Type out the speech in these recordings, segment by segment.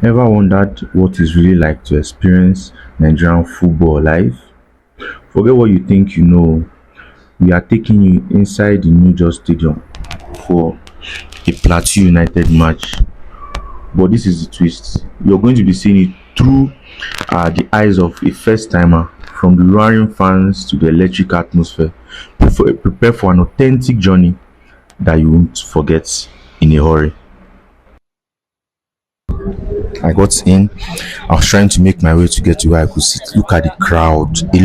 Ever wondered what it's really like to experience Nigerian football live? Forget what you think you know. We are taking you inside the new Jos Stadium for a Plateau United match. But this is the twist. You're going to be seeing it through the eyes of a first timer, from the roaring fans to the electric atmosphere. Prepare for an authentic journey that you won't forget in a hurry. I got in. I was trying to make my way to get to where I could sit. Look at the crowd. A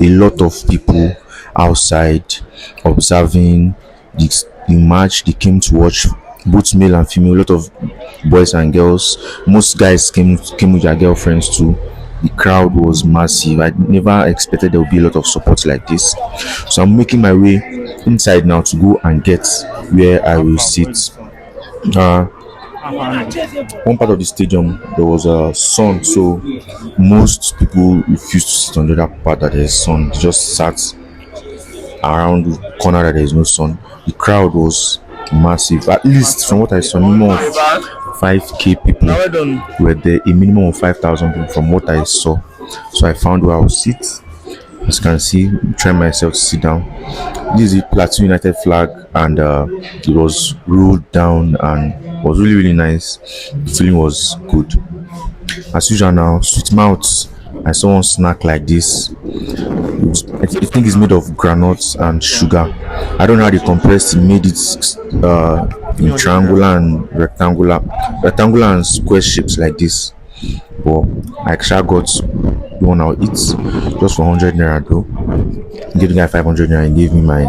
lot of people outside observing the match. They came to watch, both male and female. A lot of boys and girls. Most guys came with their girlfriends too. The crowd was massive. I never expected there would be a lot of support like this. So I'm making my way inside now to go and get where I will sit. Uh, One part of the stadium there was a sun, so most people refused to sit on the other part that there's sun. They just sat around the corner that there is no sun. The crowd was massive. At least from what I saw, minimum of 5k people were there, a minimum of 5,000 people from what I saw. So I found where I would sit. As you can see, trying myself to sit down. This is the Plateau United flag, and it was rolled down and was really nice. The feeling was good. As usual now, sweet mouth. I saw one snack like this. I think it's made of granuts and sugar. I don't know how they compressed it, made it in triangular and rectangular and square shapes like this. But I actually got the one I'll eat just for 100 naira though. Gave the guy 500 naira and gave me my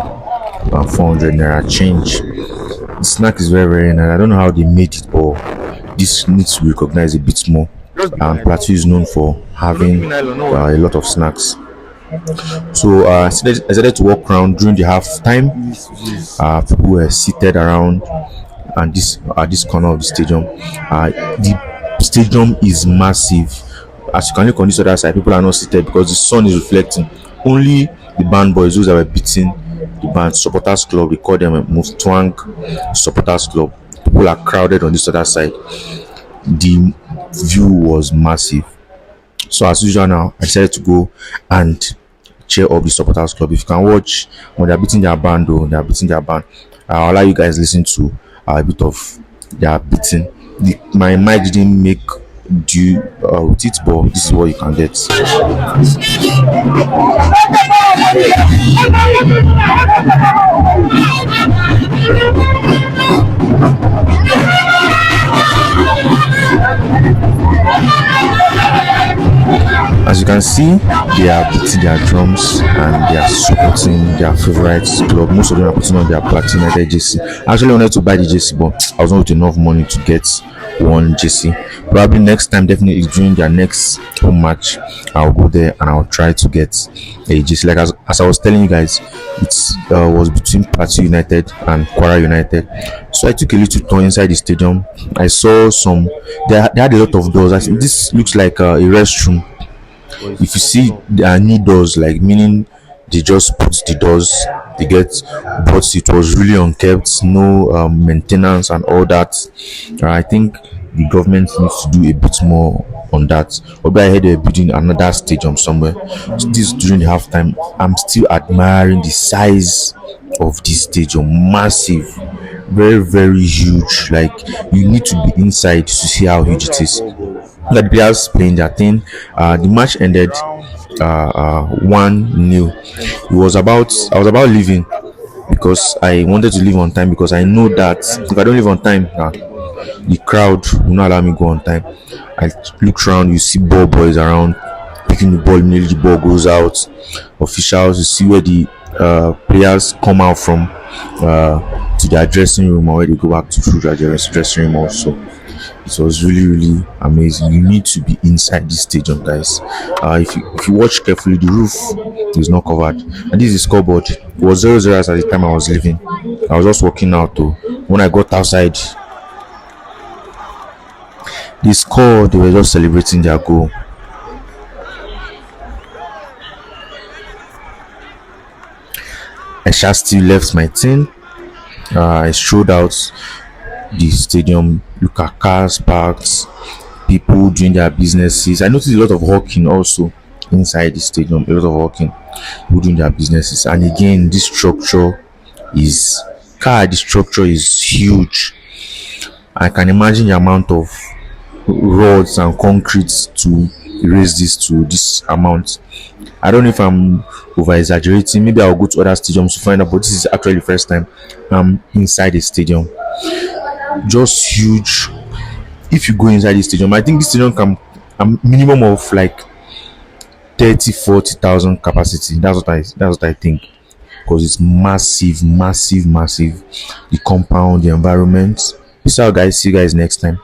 400 naira change. The snack is very nice. I don't know how they made it, but this needs to be recognized a bit more. And Plateau is known for having a lot of snacks. So I decided to walk around during the half time. People were seated around, and this at this corner of the stadium. The stadium is massive. As you can look on this other side, people are not seated because the sun is reflecting. Only the band boys, those that were beating the band supporters club, we call them a Mustwang supporters club. People are crowded on this other side. The view was massive. So as usual now, I decided to go and cheer up the supporters club. If you can watch when they're beating their band, though, they're beating their band. I'll allow you guys listen to a bit of their beating. My mic didn't make do with it, but this is what you can get. As you can see, they are beating their drums and they are supporting their favorite club. Most of them are putting on their Plateau United JC. I actually wanted to buy the JC, but I was not with enough money to get one JC. Probably next time, definitely during their next home match, I'll go there and I'll try to get a JC. Like as I was telling you guys, it was between Plateau United and Kwara United. So I took a little tour inside the stadium. I saw they had a lot of doors. I think this looks like a restroom. If you see, there are new doors, like meaning they just put the doors, they get, but it was really unkept, no maintenance and all that. I think the government needs to do a bit more on that. Although I heard they're building another stadium somewhere. So this during the halftime, I'm still admiring the size of this stadium. Massive, very huge. Like you need to be inside to see how huge it is. The players playing their thing. The match ended 1-0. I was about leaving because I wanted to leave on time, because I know that if I don't leave on time, the crowd will not allow me go on time. I look around, you see ball boys around picking the ball. Immediately the ball goes out. Officials, you see where the players come out from to their dressing room, or where they go back to their dressing room also. It was really amazing. You need to be inside this stadium, guys. If you watch carefully, the roof is not covered, and this is the scoreboard. It was 0-0 at the time I was leaving. I was just walking out though. When I got outside, they scored. They were just celebrating their goal. I just still left my team. I strode out the stadium. Look at cars parked, people doing their businesses. I noticed a lot of hawking also inside the stadium. A lot of hawking, people doing their businesses. And again, this structure is the structure is huge. I can imagine the amount of rods and concrete to raise this to this amount. I don't know if I'm over exaggerating. Maybe I'll go to other stadiums to find out, but this is actually the first time I'm inside a stadium. Just huge. If you go inside the stadium, I think this stadium can a minimum of like 30, 40,000 capacity. That's what I think, because it's massive, massive, massive. The compound, the environment. Peace out, guys. See you guys next time.